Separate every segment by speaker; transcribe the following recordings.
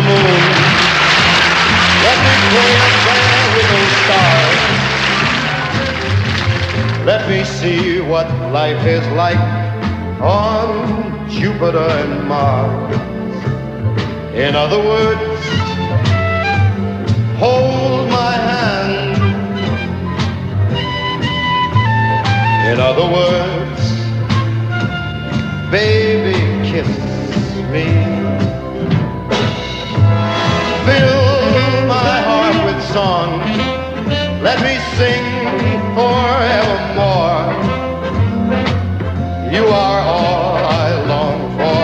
Speaker 1: the moon. Let me play up there with those stars. Let me see what life is like on Jupiter and Mars. In other words, hold my hand. In other words, baby, kiss me. Fill my heart with song. Let me sing forevermore. You are all I long for,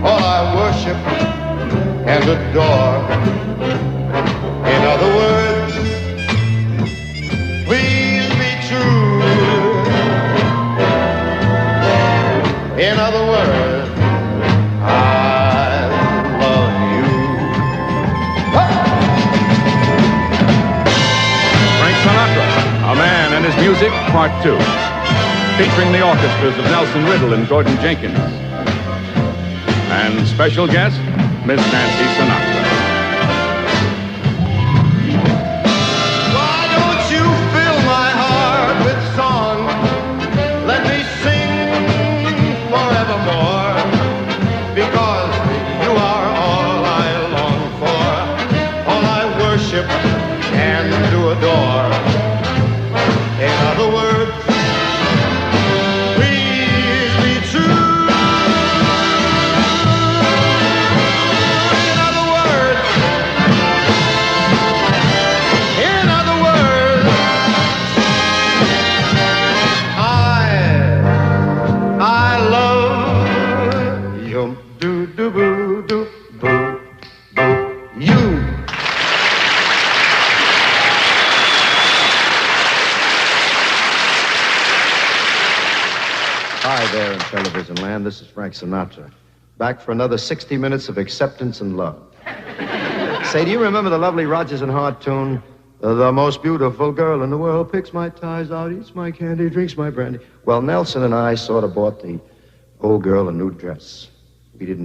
Speaker 1: all I worship and adore. In other words, please be true. In other words, I love you.
Speaker 2: Frank Sinatra, A Man and His Music, Part 2. Featuring the orchestras of Nelson Riddle and Gordon Jenkins. And special guest, Miss Nancy Sinatra.
Speaker 1: Why don't you fill my heart with song? Let me sing forevermore. Because you are all I long for, all I worship and to adore. In other words, please be true. In other words, I love you. Do do boo do boo boo you. Hi there in television land. This is Frank Sinatra, back for another 60 minutes of acceptance and love. Say, do you remember the lovely Rodgers and Hart tune? The most beautiful girl in the world picks my ties out, eats my candy, drinks my brandy. Well, Nelson and I sort of bought the old girl a new dress. We didn't